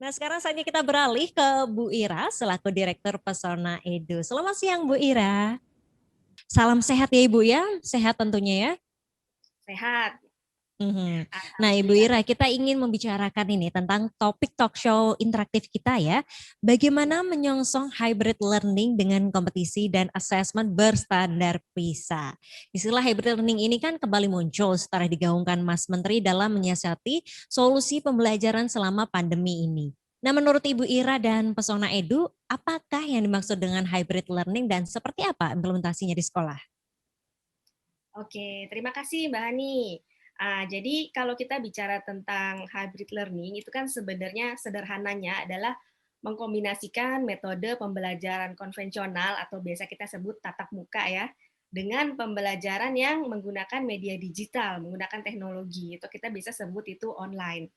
Nah, sekarang saatnya kita beralih ke Bu Ira selaku Direktur Pesona Edu. Selamat siang Bu Ira. Salam sehat ya Ibu ya, sehat tentunya ya. Sehat, Mhm. Nah, Ibu alhamdulillah. Ira, kita ingin membicarakan ini tentang topik talk show interaktif kita ya. Bagaimana Ya. menyongsong hybrid learning dengan kompetisi dan assessment berstandar PISA. Istilah hybrid learning ini kan kembali muncul setelah digaungkan Mas Menteri dalam menyiasati solusi pembelajaran selama pandemi ini. Nah, menurut Ibu Ira dan Pesona Edu, apakah yang dimaksud dengan hybrid learning dan seperti apa implementasinya di sekolah? Oke, terima kasih Mbak Hani. Jadi kalau kita bicara tentang hybrid learning, itu kan sebenarnya sederhananya adalah mengkombinasikan metode pembelajaran konvensional atau biasa kita sebut tatap muka ya, dengan pembelajaran yang menggunakan media digital, menggunakan teknologi, itu kita bisa sebut itu online.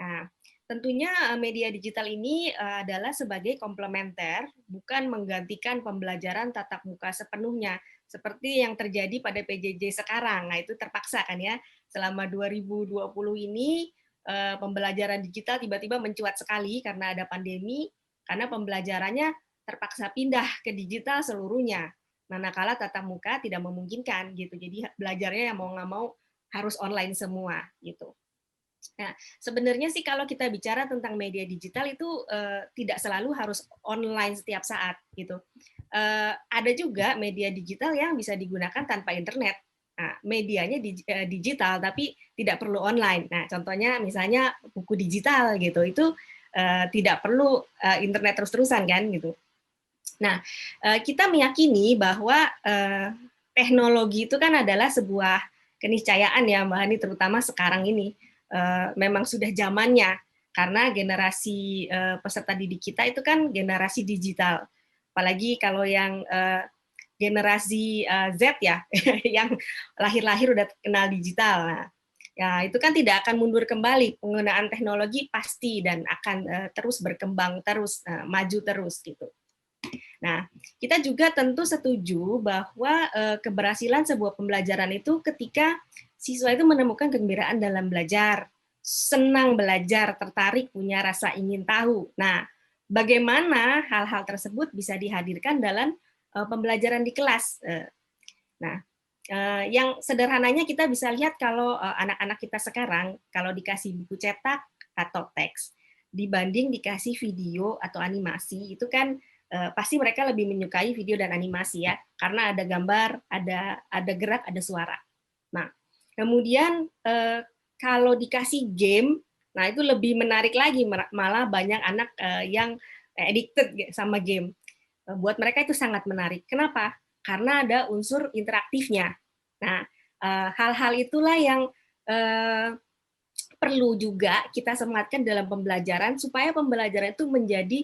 Nah, tentunya media digital ini adalah sebagai komplementer, bukan menggantikan pembelajaran tatap muka sepenuhnya, seperti yang terjadi pada PJJ sekarang. Nah, itu terpaksa kan ya, selama 2020 ini pembelajaran digital tiba-tiba mencuat sekali karena ada pandemi, karena pembelajarannya terpaksa pindah ke digital seluruhnya. Manakala tatap muka tidak memungkinkan gitu, jadi belajarnya yang mau nggak mau harus online semua gitu. Nah, sebenarnya sih kalau kita bicara tentang media digital itu tidak selalu harus online setiap saat gitu. Ada juga media digital yang bisa digunakan tanpa internet. Nah, medianya digital tapi tidak perlu online. Nah, contohnya misalnya buku digital gitu, itu tidak perlu internet terus-terusan kan gitu. Nah, kita meyakini bahwa teknologi itu kan adalah sebuah keniscayaan ya Mbak Hani, terutama sekarang ini memang sudah zamannya karena generasi peserta didik kita itu kan generasi digital. Apalagi kalau yang generasi Z ya, yang lahir-lahir udah kenal digital. Nah, ya itu kan tidak akan mundur kembali, penggunaan teknologi pasti dan akan terus berkembang terus, maju terus gitu. Nah, kita juga tentu setuju bahwa keberhasilan sebuah pembelajaran itu ketika siswa itu menemukan kegembiraan dalam belajar, senang belajar, tertarik, punya rasa ingin tahu. Nah, bagaimana hal-hal tersebut bisa dihadirkan dalam pembelajaran di kelas? Nah, yang sederhananya kita bisa lihat kalau anak-anak kita sekarang, kalau dikasih buku cetak atau teks, dibanding dikasih video atau animasi, itu kan pasti mereka lebih menyukai video dan animasi ya, karena ada gambar, ada gerak, ada suara. Nah, kemudian kalau dikasih game, nah itu lebih menarik lagi, malah banyak anak yang addicted sama game. Buat mereka itu sangat menarik. Kenapa? Karena ada unsur interaktifnya. Nah, hal-hal itulah yang perlu juga kita sematkan dalam pembelajaran supaya pembelajaran itu menjadi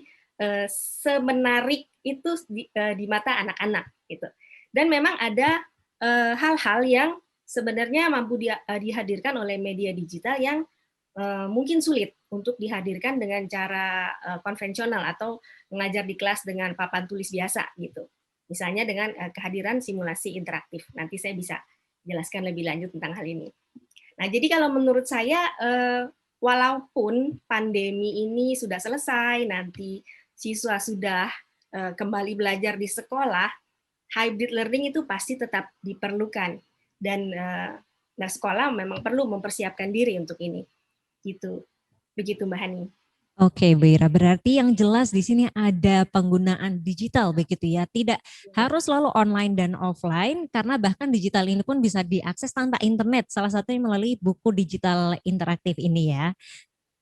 semenarik itu di mata anak-anak gitu. Dan memang ada hal-hal yang sebenarnya mampu dihadirkan oleh media digital yang mungkin sulit untuk dihadirkan dengan cara konvensional atau mengajar di kelas dengan papan tulis biasa gitu. Misalnya dengan kehadiran simulasi interaktif. Nanti saya bisa jelaskan lebih lanjut tentang hal ini. Nah, jadi kalau menurut saya, walaupun pandemi ini sudah selesai, nanti siswa sudah kembali belajar di sekolah, hybrid learning itu pasti tetap diperlukan. Dan nah sekolah memang perlu mempersiapkan diri untuk ini. Gitu. Begitu Mbak Hani. Oke, Bu Ira, berarti yang jelas di sini ada penggunaan digital begitu ya. Tidak harus selalu online dan offline karena bahkan digital ini pun bisa diakses tanpa internet. Salah satunya melalui buku digital interaktif ini ya.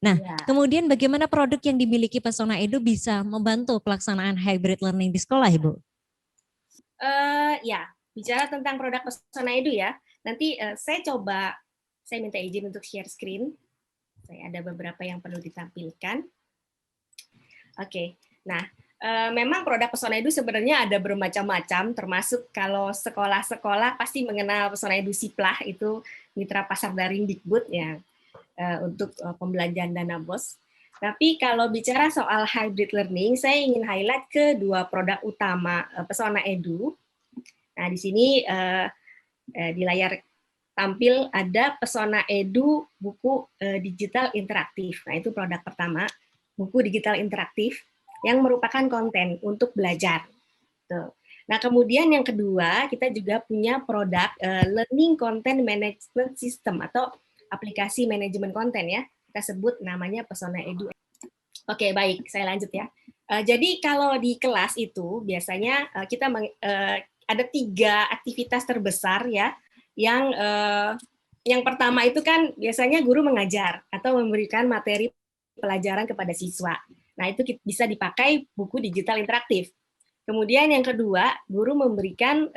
Nah, Ya. kemudian bagaimana produk yang dimiliki Pesona Edu bisa membantu pelaksanaan hybrid learning di sekolah, Ibu? Ya, bicara tentang produk Pesona Edu ya. Nanti saya minta izin untuk share screen. Saya ada beberapa yang perlu ditampilkan. Oke, nah memang produk Pesona Edu sebenarnya ada bermacam-macam, termasuk kalau sekolah-sekolah pasti mengenal Pesona Edu Siplah, itu mitra pasar daring Dikbud ya, untuk pembelajaran dana BOS. Tapi kalau bicara soal hybrid learning, saya ingin highlight ke dua produk utama Pesona Edu. Nah, di sini di layar tampil ada Pesona Edu buku digital interaktif. Nah, itu produk pertama. buku digital interaktif yang merupakan konten untuk belajar. Tuh. Nah, kemudian yang kedua, kita juga punya produk Learning Content Management System atau aplikasi manajemen konten ya. Kita sebut namanya Pesona Edu. Oke, baik, saya lanjut ya. Jadi kalau di kelas itu biasanya kita ada 3 aktivitas terbesar ya, yang pertama itu kan biasanya guru mengajar atau memberikan materi pelajaran kepada siswa. Nah, itu bisa dipakai buku digital interaktif. Kemudian yang kedua, guru memberikan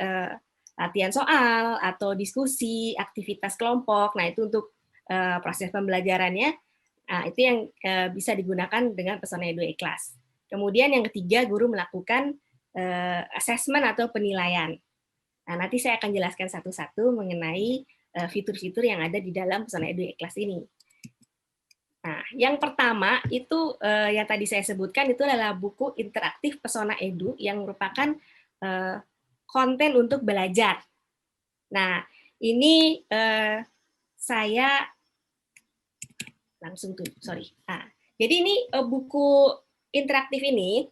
latihan soal atau diskusi, aktivitas kelompok. Nah, itu untuk proses pembelajarannya. Nah, itu yang bisa digunakan dengan Pesona Edu E-Class. Kemudian yang ketiga, guru melakukan assessment atau penilaian. Nah, nanti saya akan jelaskan satu-satu mengenai fitur-fitur yang ada di dalam Pesona Edu E-Class ini. Nah, yang pertama itu yang tadi saya sebutkan itu adalah buku interaktif Pesona Edu yang merupakan konten untuk belajar. Nah, ini saya langsung tuh, sorry. Nah, jadi ini buku interaktif ini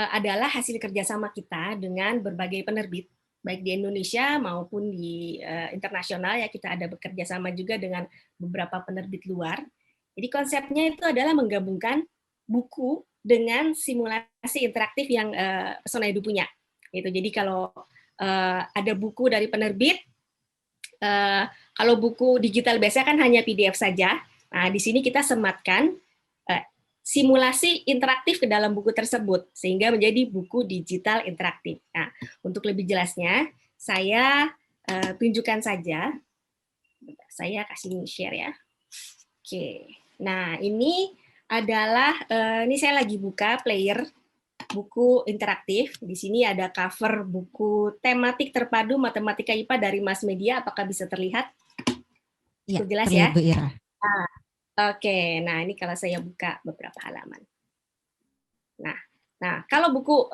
adalah hasil kerjasama kita dengan berbagai penerbit, baik di Indonesia maupun di internasional ya, kita ada bekerja sama juga dengan beberapa penerbit luar. Jadi konsepnya itu adalah menggabungkan buku dengan simulasi interaktif yang Pesona Edu punya. Gitu. Jadi kalau ada buku dari penerbit, kalau buku digital biasanya kan hanya PDF saja. Nah, di sini kita sematkan simulasi interaktif ke dalam buku tersebut, sehingga menjadi buku digital interaktif. Nah, untuk lebih jelasnya, saya tunjukkan saja. Saya kasih share ya. Oke, nah ini adalah, ini saya lagi buka player buku interaktif. Di sini ada cover buku tematik terpadu matematika IPA dari Mas Media. Apakah bisa terlihat? Iya, Cukup jelas terlihat ya? Bu Ira. Oke, nah ini kalau saya buka beberapa halaman. Nah, kalau buku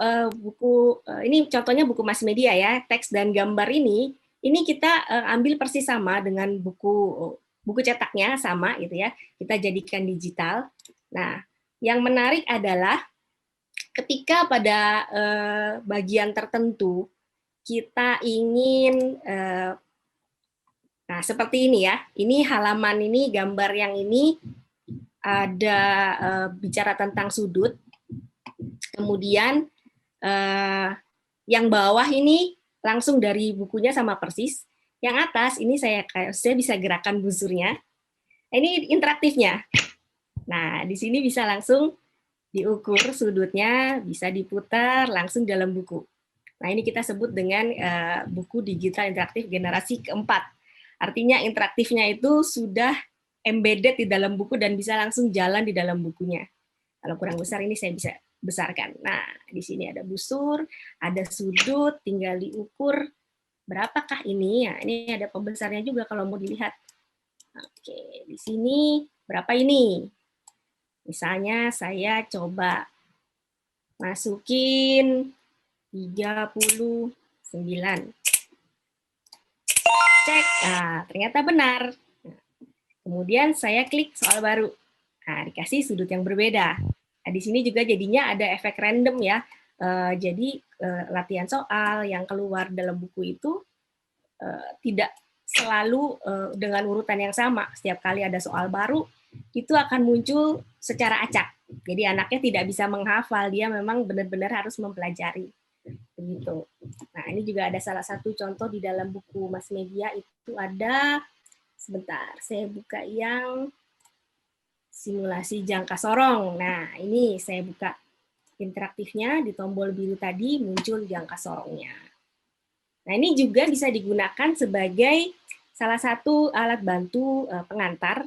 ini contohnya buku Mas Media ya, teks dan gambar ini kita ambil persis sama dengan buku cetaknya sama gitu ya, kita jadikan digital. Nah, yang menarik adalah ketika pada bagian tertentu kita ingin nah seperti ini ya, ini halaman ini gambar yang ini ada bicara tentang sudut. Kemudian yang bawah ini langsung dari bukunya sama persis. Yang atas ini saya bisa gerakan busurnya. Ini interaktifnya. Nah, di sini bisa langsung diukur sudutnya, bisa diputar langsung dalam buku. Nah, ini kita sebut dengan buku digital interaktif generasi keempat. Artinya interaktifnya itu sudah embedded di dalam buku dan bisa langsung jalan di dalam bukunya. Kalau kurang besar ini saya bisa besarkan. Nah, di sini ada busur, ada sudut, tinggal diukur berapakah ini. Nah, ini ada pembesarnya juga kalau mau dilihat. Oke, di sini berapa ini? Misalnya saya coba masukin 39. Cek, nah, ternyata benar. Nah, kemudian saya klik soal baru. Nah, dikasih sudut yang berbeda. Nah, di sini juga jadinya ada efek random ya. Jadi latihan soal yang keluar dalam buku itu tidak selalu dengan urutan yang sama. Setiap kali ada soal baru, itu akan muncul secara acak. Jadi anaknya tidak bisa menghafal, dia memang benar-benar harus mempelajari. Begitu. Nah, ini juga ada salah satu contoh di dalam buku Mas Media itu ada, sebentar, saya buka yang simulasi jangka sorong. Nah, ini saya buka interaktifnya, di tombol biru tadi muncul jangka sorongnya. Nah, ini juga bisa digunakan sebagai salah satu alat bantu pengantar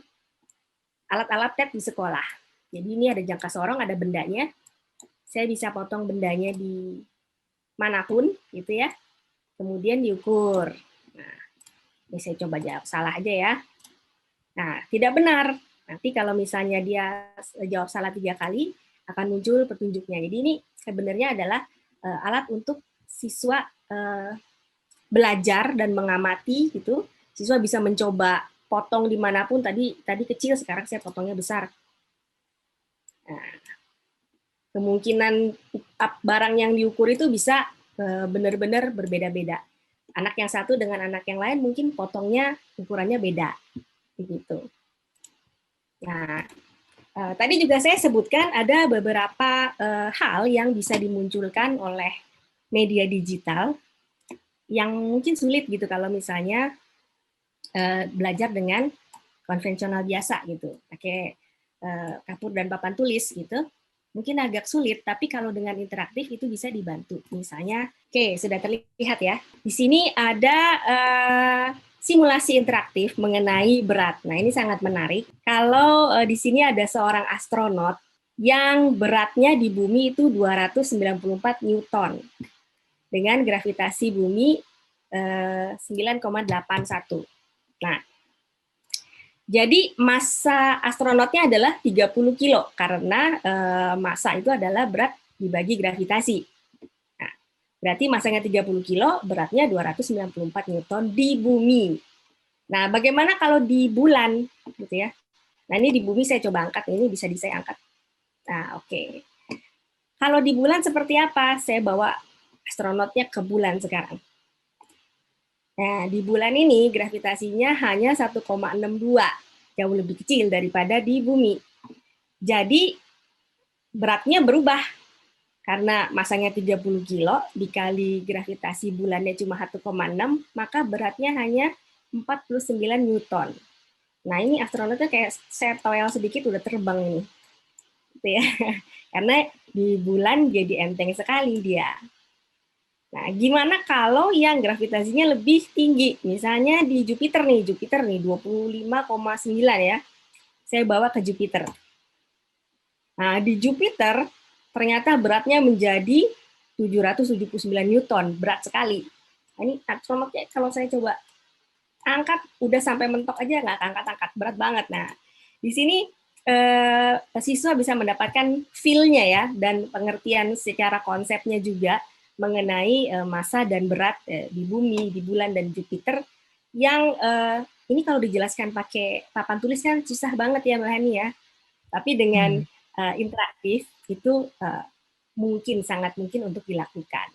alat-alat TET di sekolah. Jadi ini ada jangka sorong, ada bendanya. Saya bisa potong bendanya di manapun, gitu ya. Kemudian diukur. Nah, ini saya coba jawab salah aja ya. Nah, tidak benar. Nanti kalau misalnya dia jawab salah 3 kali, akan muncul petunjuknya. Jadi ini sebenarnya adalah alat untuk siswa belajar dan mengamati gitu. Siswa bisa mencoba potong dimanapun, tadi kecil, sekarang saya potongnya besar. Nah, kemungkinan barang yang diukur itu bisa benar-benar berbeda-beda. Anak yang satu dengan anak yang lain mungkin potongnya ukurannya beda, begitu. Nah, tadi juga saya sebutkan ada beberapa hal yang bisa dimunculkan oleh media digital yang mungkin sulit gitu kalau misalnya belajar dengan konvensional biasa gitu, pakai kapur dan papan tulis gitu, mungkin agak sulit, tapi kalau dengan interaktif itu bisa dibantu. Misalnya, oke, sudah terlihat ya. Di sini ada simulasi interaktif mengenai berat. Nah, ini sangat menarik. Kalau di sini ada seorang astronot yang beratnya di bumi itu 294 Newton dengan gravitasi bumi 9,81. Nah, jadi massa astronotnya adalah 30 kilo karena massa itu adalah berat dibagi gravitasi. Nah, berarti massanya 30 kilo, beratnya 294 Newton di bumi. Nah, bagaimana kalau di bulan gitu ya? Nah, ini di bumi saya coba angkat, ini bisa saya angkat. Nah, oke. Kalau di bulan seperti apa? Saya bawa astronotnya ke bulan sekarang. Nah, di bulan ini gravitasinya hanya 1,62, jauh lebih kecil daripada di bumi. Jadi beratnya berubah karena masanya 30 kilo dikali gravitasi bulannya cuma 1,6, maka beratnya hanya 49 Newton. Nah, ini astronotnya kayak saya toel sedikit udah terbang ini. Gitu ya. Karena di bulan jadi enteng sekali dia. Nah, gimana kalau yang gravitasinya lebih tinggi? Misalnya di Jupiter nih 25,9 ya. Saya bawa ke Jupiter. Nah, di Jupiter ternyata beratnya menjadi 779 Newton, berat sekali. Nah, ini astronotnya kalau saya coba angkat, udah sampai mentok aja nggak angkat-angkat, berat banget. Nah, di sini siswa bisa mendapatkan feel-nya ya, dan pengertian secara konsepnya juga mengenai massa dan berat di bumi, di bulan, dan Jupiter, yang ini kalau dijelaskan pakai papan tulis kan susah banget ya Mbak Hani ya, tapi dengan interaktif itu mungkin, sangat mungkin untuk dilakukan.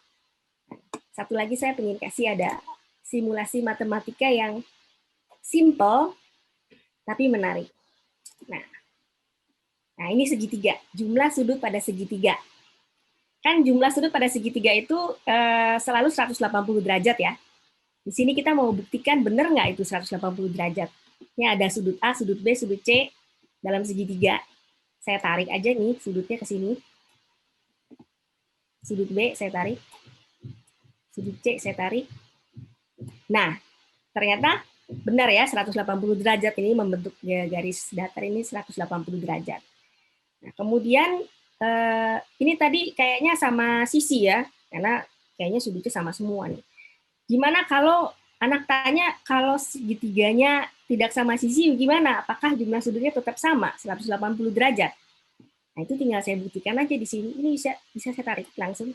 Satu lagi saya ingin kasih ada simulasi matematika yang simple tapi menarik. Nah, ini segitiga, jumlah sudut pada segitiga. Kan jumlah sudut pada segitiga itu selalu 180 derajat ya. Di sini kita mau buktikan benar nggak itu 180 derajat. Ini ada sudut A, sudut B, sudut C dalam segitiga. Saya tarik aja nih sudutnya ke sini. Sudut B saya tarik. Sudut C saya tarik. Nah, ternyata benar ya 180 derajat ini membentuk garis datar ini 180 derajat. Nah, kemudian ini tadi kayaknya sama sisi ya, karena kayaknya sudutnya sama semua nih. Gimana kalau anak tanya kalau segitiganya tidak sama sisi gimana? Apakah jumlah sudutnya tetap sama 180 derajat? Nah, itu tinggal saya buktikan aja di sini. Ini bisa saya tarik langsung.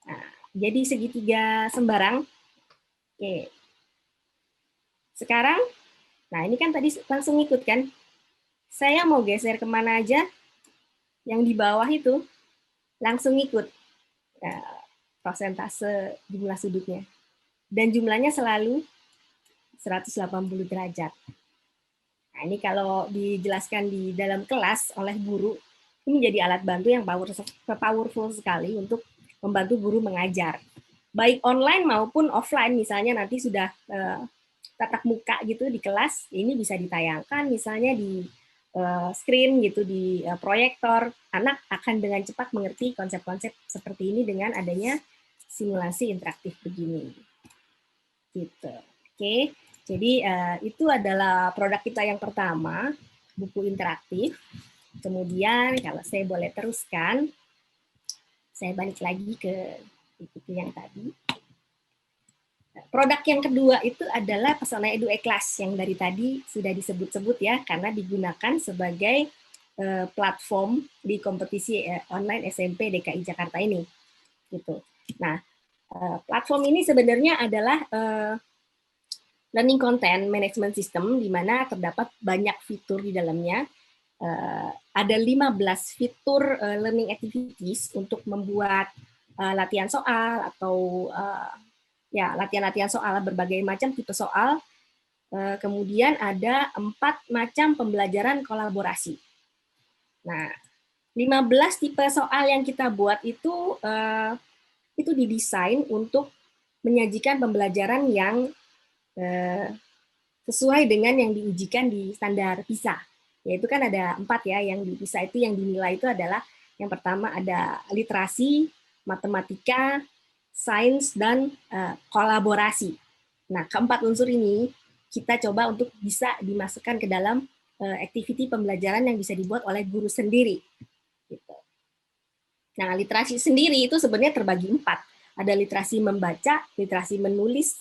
Nah, jadi segitiga sembarang. Oke. Sekarang, nah ini kan tadi langsung ikut kan? Saya mau geser kemana aja, yang di bawah itu langsung ikut persentase jumlah sudutnya. Dan jumlahnya selalu 180 derajat. Nah, ini kalau dijelaskan di dalam kelas oleh guru, ini menjadi alat bantu yang powerful sekali untuk membantu guru mengajar. Baik online maupun offline, misalnya nanti sudah tatap muka gitu di kelas, ini bisa ditayangkan misalnya di screen gitu, di proyektor, anak akan dengan cepat mengerti konsep-konsep seperti ini dengan adanya simulasi interaktif begini. Gitu. Oke, jadi itu adalah produk kita yang pertama, buku interaktif. Kemudian kalau saya boleh teruskan, saya balik lagi ke buku yang tadi. Produk yang kedua itu adalah Pesona Edu E-Class yang dari tadi sudah disebut-sebut ya, karena digunakan sebagai platform di kompetisi online SMP DKI Jakarta ini. Gitu. Nah, platform ini sebenarnya adalah learning content management system, di mana terdapat banyak fitur di dalamnya ada 15 fitur learning activities untuk membuat latihan soal atau ya latihan-latihan soal, berbagai macam tipe soal. Kemudian ada 4 macam pembelajaran kolaborasi. Nah, 15 tipe soal yang kita buat itu didesain untuk menyajikan pembelajaran yang sesuai dengan yang diujikan di standar PISA. Yaitu kan ada 4 ya, yang di PISA itu yang dinilai itu adalah yang pertama ada literasi, matematika, sains, dan kolaborasi. Nah, keempat unsur ini kita coba untuk bisa dimasukkan ke dalam activity pembelajaran yang bisa dibuat oleh guru sendiri. Gitu. Nah, literasi sendiri itu sebenarnya terbagi 4. Ada literasi membaca, literasi menulis,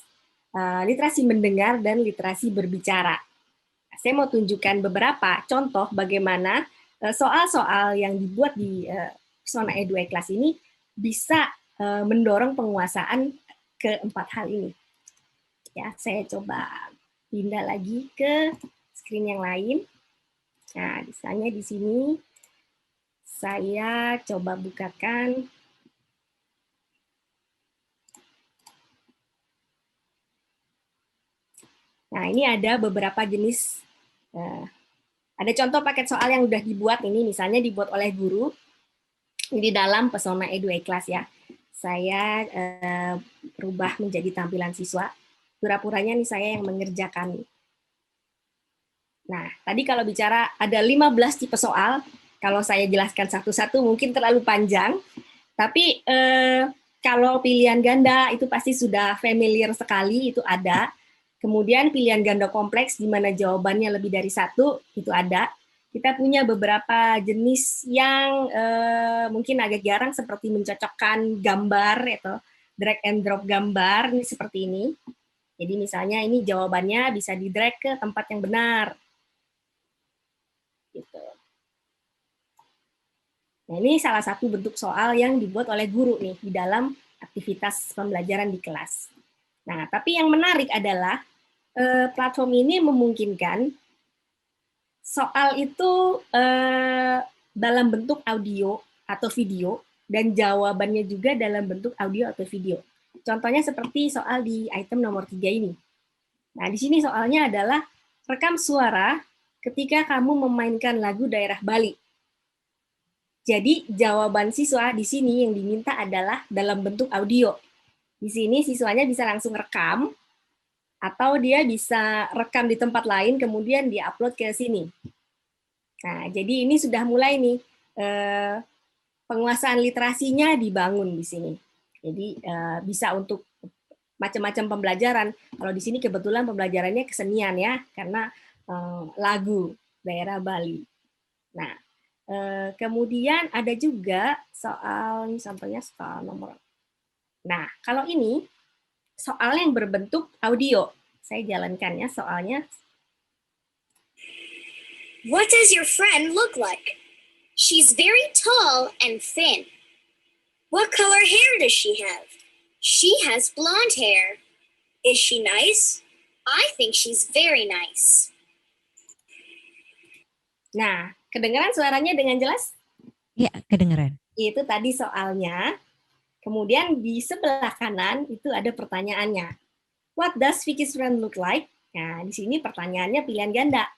literasi mendengar, dan literasi berbicara. Saya mau tunjukkan beberapa contoh bagaimana soal-soal yang dibuat di Pesona Edu Kelas ini bisa mendorong penguasaan keempat hal ini. Ya, saya coba pindah lagi ke screen yang lain. Nah, misalnya di sini saya coba bukakan. Nah, ini ada beberapa jenis. Ada contoh paket soal yang sudah dibuat ini, misalnya dibuat oleh guru di dalam Pesona Edu Kelas ya. Saya rubah menjadi tampilan siswa. Pura-puranya nih saya yang mengerjakan. Nah, tadi kalau bicara ada 15 tipe soal, kalau saya jelaskan satu-satu mungkin terlalu panjang, tapi kalau pilihan ganda itu pasti sudah familiar sekali, itu ada. Kemudian pilihan ganda kompleks di mana jawabannya lebih dari satu, itu ada. Kita punya beberapa jenis yang mungkin agak jarang seperti mencocokkan gambar atau drag and drop gambar, ini seperti ini. Jadi misalnya ini jawabannya bisa di drag ke tempat yang benar. Gitu. Nah, ini salah satu bentuk soal yang dibuat oleh guru nih di dalam aktivitas pembelajaran di kelas. Nah, tapi yang menarik adalah platform ini memungkinkan soal itu dalam bentuk audio atau video dan jawabannya juga dalam bentuk audio atau video. Contohnya seperti soal di item nomor 3 ini. Nah, di sini soalnya adalah rekam suara ketika kamu memainkan lagu daerah Bali. Jadi jawaban siswa di sini yang diminta adalah dalam bentuk audio. Di sini siswanya bisa langsung rekam, atau dia bisa rekam di tempat lain, kemudian di-upload ke sini. Nah, jadi ini sudah mulai nih, penguasaan literasinya dibangun di sini. Jadi bisa untuk macam-macam pembelajaran. Kalau di sini kebetulan pembelajarannya kesenian ya, karena lagu daerah Bali. Nah, kemudian ada juga soal, ini sampelnya soal nomor. Nah, kalau ini soal yang berbentuk audio. Saya jalankan ya soalnya. What does your friend look like? She's very tall and thin. What color hair does she have? She has blonde hair. Is she nice? I think she's very nice. Nah, kedengaran suaranya dengan jelas? Ya, kedengaran. Itu tadi soalnya. Kemudian di sebelah kanan itu ada pertanyaannya. What does Vicky's friend look like? Nah, di sini pertanyaannya pilihan ganda.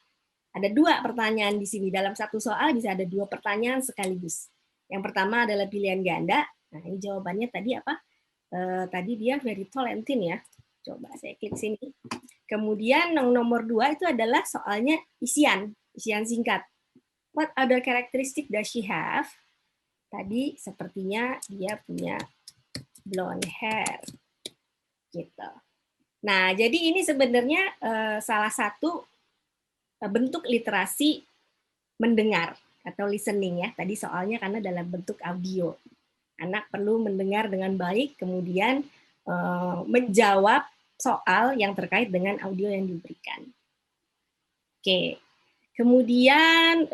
Ada 2 pertanyaan di sini. Dalam satu soal bisa ada 2 pertanyaan sekaligus. Yang pertama adalah pilihan ganda. Nah, ini jawabannya tadi apa? Tadi dia very tall and thin ya. Coba saya klik sini. Kemudian yang nomor 2 itu adalah soalnya isian singkat. What other characteristic does she have? Tadi sepertinya dia punya blonde hair. Gitu. Nah, jadi ini sebenarnya salah satu bentuk literasi mendengar atau listening ya. Tadi soalnya karena dalam bentuk audio. Anak perlu mendengar dengan baik, kemudian menjawab soal yang terkait dengan audio yang diberikan. Oke. Kemudian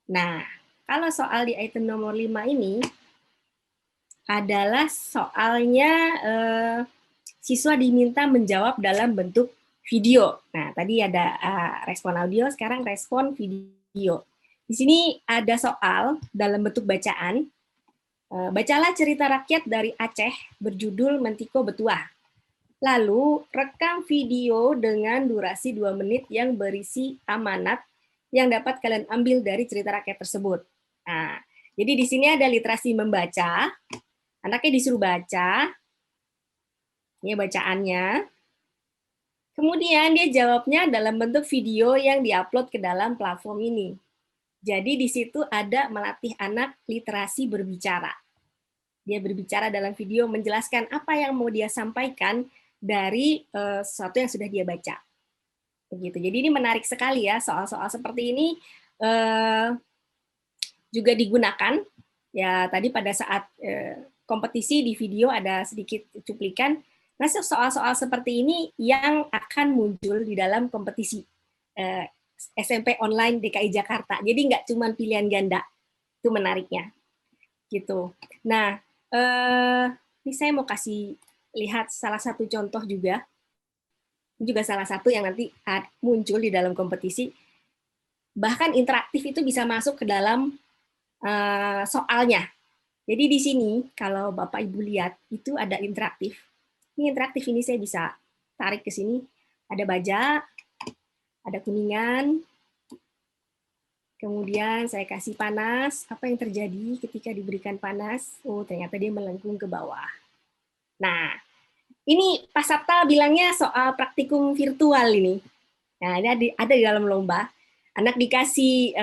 nah, kalau soal di item nomor 5 ini adalah soalnya siswa diminta menjawab dalam bentuk video. Nah, tadi ada respon audio, sekarang respon video. Di sini ada soal dalam bentuk bacaan. Bacalah cerita rakyat dari Aceh berjudul Mentiko Betuah. Lalu, rekam video dengan durasi 2 menit yang berisi amanat yang dapat kalian ambil dari cerita rakyat tersebut. Nah, jadi di sini ada literasi membaca, anaknya disuruh baca, ini bacaannya. Kemudian dia jawabnya dalam bentuk video yang diupload ke dalam platform ini. Jadi di situ ada melatih anak literasi berbicara. Dia berbicara dalam video menjelaskan apa yang mau dia sampaikan dari sesuatu yang sudah dia baca. Begitu. Jadi ini menarik sekali ya, soal-soal seperti ini juga digunakan. Ya tadi pada saat kompetisi di video ada sedikit cuplikan. Nah, soal-soal seperti ini yang akan muncul di dalam kompetisi SMP online DKI Jakarta. Jadi nggak cuma pilihan ganda, itu menariknya. Gitu. Nah, ini saya mau kasih lihat salah satu contoh juga. Ini juga salah satu yang nanti muncul di dalam kompetisi. Bahkan interaktif itu bisa masuk ke dalam soalnya. Jadi di sini kalau Bapak Ibu lihat itu ada interaktif. Ini interaktif ini saya bisa tarik ke sini. Ada baja, ada kuningan. Kemudian saya kasih panas. Apa yang terjadi ketika diberikan panas? Oh, ternyata dia melengkung ke bawah. Nah, ini Pak Sapta bilangnya soal praktikum virtual ini. Nah, ini ada di dalam lomba. Anak dikasih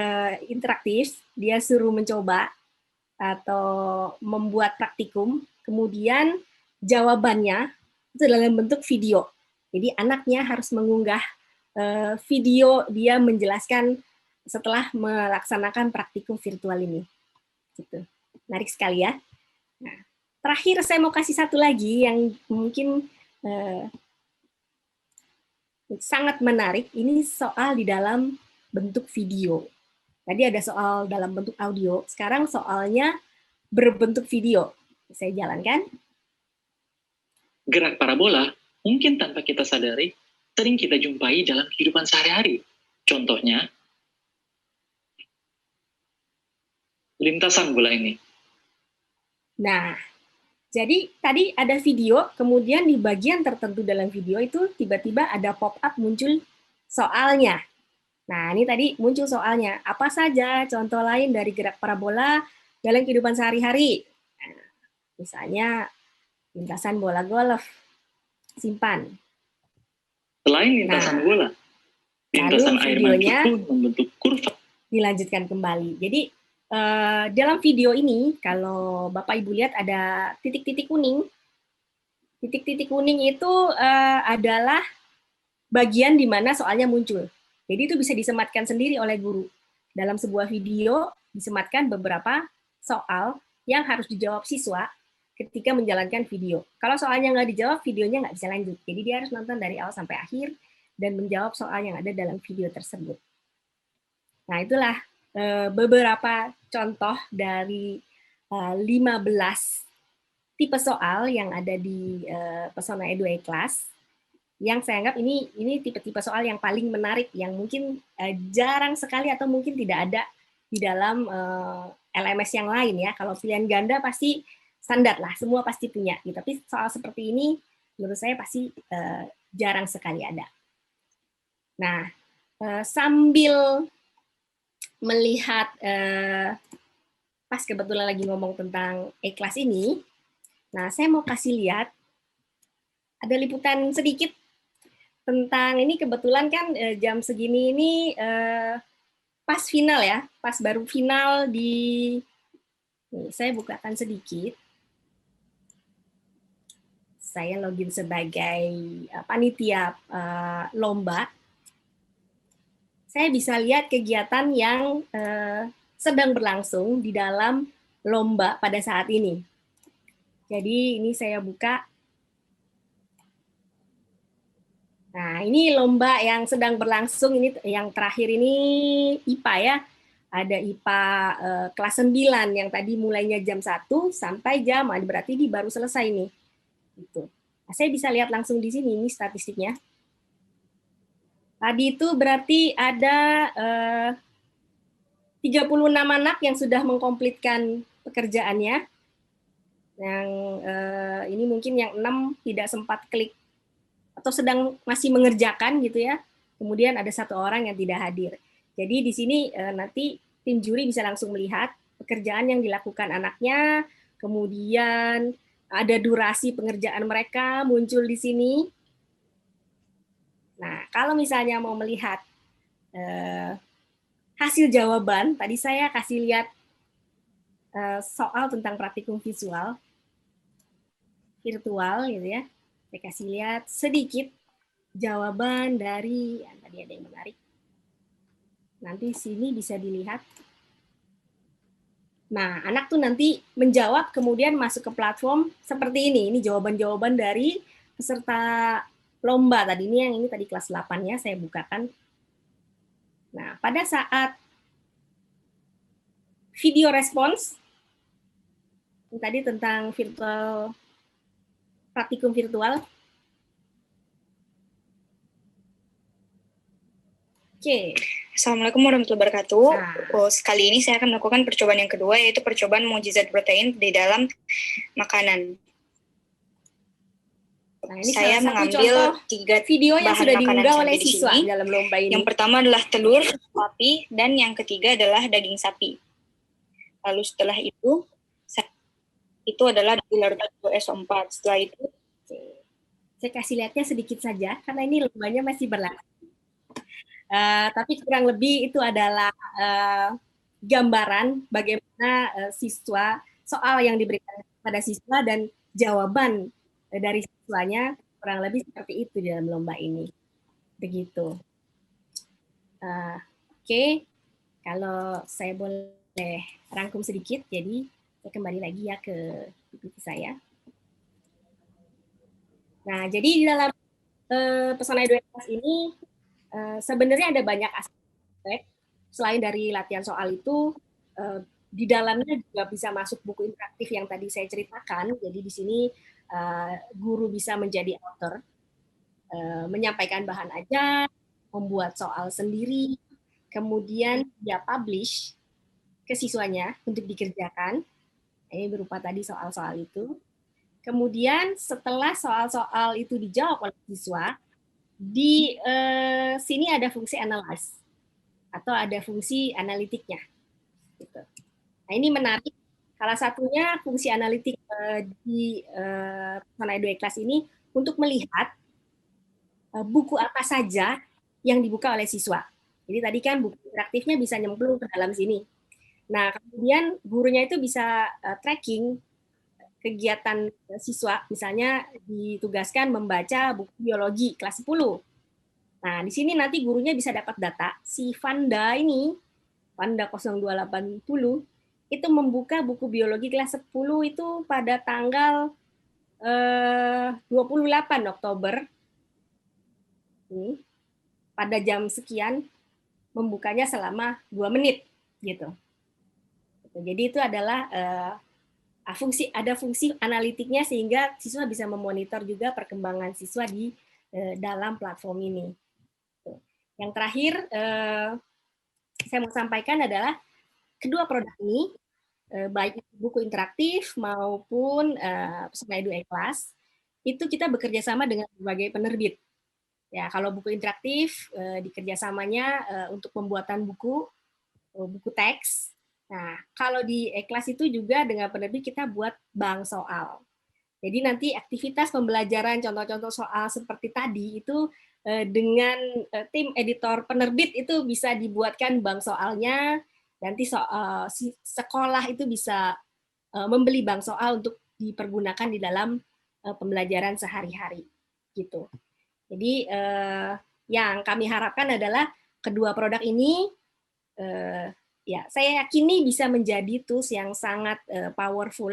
interaktif, dia suruh mencoba atau membuat praktikum. Kemudian jawabannya itu dalam bentuk video. Jadi anaknya harus mengunggah video dia menjelaskan setelah melaksanakan praktikum virtual ini. Gitu. Menarik sekali ya. Nah, terakhir saya mau kasih satu lagi yang mungkin sangat menarik. Ini soal di dalam bentuk video. Tadi ada soal dalam bentuk audio. Sekarang soalnya berbentuk video. Saya jalankan. Gerak parabola mungkin tanpa kita sadari sering kita jumpai dalam kehidupan sehari-hari. Contohnya, lintasan bola ini. Nah, jadi tadi ada video, kemudian di bagian tertentu dalam video itu tiba-tiba ada pop-up muncul soalnya. Nah, ini tadi muncul soalnya. Apa saja contoh lain dari gerak parabola dalam kehidupan sehari-hari? Nah, misalnya, lintasan bola golf, simpan. Selain lintasan bola, lintasan air videonya mancur pun membentuk kurva. Dilanjutkan kembali. Jadi, dalam video ini, kalau Bapak Ibu lihat ada titik-titik kuning. Titik-titik kuning itu adalah bagian di mana soalnya muncul. Jadi itu bisa disematkan sendiri oleh guru. Dalam sebuah video, disematkan beberapa soal yang harus dijawab siswa ketika menjalankan video. Kalau soalnya nggak dijawab, videonya nggak bisa lanjut. Jadi dia harus nonton dari awal sampai akhir dan menjawab soal yang ada dalam video tersebut. Nah, itulah beberapa contoh dari 15 tipe soal yang ada di Pesona Edu E-Class, yang saya anggap ini tipe-tipe soal yang paling menarik, yang mungkin jarang sekali atau mungkin tidak ada di dalam LMS yang lain ya. Kalau pilihan ganda pasti standar lah, semua pasti punya. Tapi soal seperti ini menurut saya pasti jarang sekali ada. Nah, sambil melihat pas kebetulan lagi ngomong tentang E-Class ini, nah saya mau kasih lihat ada liputan sedikit tentang ini. Kebetulan kan jam segini ini pas final ya, pas baru final di, nih, saya bukakan sedikit. Saya login sebagai panitia lomba. Saya bisa lihat kegiatan yang sedang berlangsung di dalam lomba pada saat ini. Jadi ini saya buka. Nah, ini lomba yang sedang berlangsung, ini yang terakhir ini IPA ya. Ada IPA kelas 9 yang tadi mulainya jam 1 sampai jam, berarti ini baru selesai nih. Gitu. Nah, saya bisa lihat langsung di sini, ini statistiknya. Tadi itu berarti ada 36 anak yang sudah mengkomplitkan pekerjaannya. Yang ini mungkin yang 6 tidak sempat klik atau sedang masih mengerjakan gitu ya. Kemudian ada 1 orang yang tidak hadir. Jadi di sini nanti tim juri bisa langsung melihat pekerjaan yang dilakukan anaknya, kemudian ada durasi pengerjaan mereka muncul di sini. Nah, kalau misalnya mau melihat hasil jawaban, tadi saya kasih lihat soal tentang praktikum virtual gitu ya. Saya kasih lihat sedikit jawaban dari, tadi ada yang menarik. Nanti sini bisa dilihat. Nah, anak tuh nanti menjawab kemudian masuk ke platform seperti ini. Ini jawaban-jawaban dari peserta lomba tadi. Ini tadi kelas 8 ya, saya bukakan. Nah, pada saat video respons, tadi tentang virtual praktikum virtual. Oke. Assalamualaikum warahmatullahi wabarakatuh. Nah. Kali ini saya akan melakukan percobaan yang kedua, yaitu percobaan menguji zat protein di dalam makanan. Nah, ini saya mengambil 3 video yang bahan sudah makanan diunggah sapi oleh di siswa sini. dalam lomba ini. Yang pertama adalah telur sapi, dan yang ketiga adalah daging sapi. Lalu setelah itu adalah dilarutkan SO4. Setelah itu, saya kasih lihatnya sedikit saja, karena ini lombanya masih berlangsung. Tapi kurang lebih itu adalah gambaran bagaimana siswa, soal yang diberikan pada siswa dan jawaban dari siswanya kurang lebih seperti itu dalam lomba ini. Begitu. Oke. Kalau saya boleh rangkum sedikit, jadi saya kembali lagi ya ke PPT saya. Nah, jadi di dalam Pesona Edu Kelas ini sebenarnya ada banyak aspek. Selain dari latihan soal itu, di dalamnya juga bisa masuk buku interaktif yang tadi saya ceritakan. Jadi di sini guru bisa menjadi author, menyampaikan bahan ajar, membuat soal sendiri, kemudian dia publish ke siswanya untuk dikerjakan. Ini berupa tadi soal-soal itu. Kemudian setelah soal-soal itu dijawab oleh siswa, di sini ada fungsi analyze atau ada fungsi analitiknya. Gitu. Nah, ini menarik. Salah satunya fungsi analitik di Pesona Edu Kelas ini untuk melihat buku apa saja yang dibuka oleh siswa. Jadi tadi kan buku interaktifnya bisa nyemplung ke dalam sini. Nah, kemudian gurunya itu bisa tracking kegiatan siswa, misalnya ditugaskan membaca buku biologi kelas 10. Nah, di sini nanti gurunya bisa dapat data, si Vanda ini, Vanda 0280, itu membuka buku biologi kelas 10 itu pada tanggal 28 Oktober, ini, pada jam sekian, membukanya selama 2 menit, gitu. Jadi itu adalah ada fungsi analitiknya sehingga siswa bisa memonitor juga perkembangan siswa di dalam platform ini. Yang terakhir saya mau sampaikan adalah kedua produk ini, baik buku interaktif maupun Pesona Edu Kelas, itu kita bekerja sama dengan berbagai penerbit. Ya, kalau buku interaktif dikerjasamanya untuk pembuatan buku teks. Nah, kalau di E-Kelas itu juga dengan penerbit kita buat bank soal. Jadi nanti aktivitas pembelajaran contoh-contoh soal seperti tadi itu dengan tim editor penerbit itu bisa dibuatkan bank soalnya. Nanti sekolah itu bisa membeli bank soal untuk dipergunakan di dalam pembelajaran sehari-hari. Gitu. Jadi yang kami harapkan adalah kedua produk ini ya, saya yakini bisa menjadi tools yang sangat powerful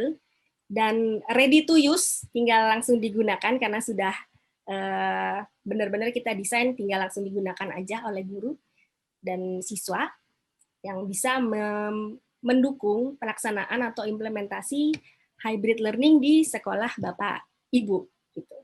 dan ready to use, tinggal langsung digunakan karena sudah benar-benar kita desain tinggal langsung digunakan aja oleh guru dan siswa yang bisa mendukung pelaksanaan atau implementasi hybrid learning di sekolah Bapak Ibu gitu.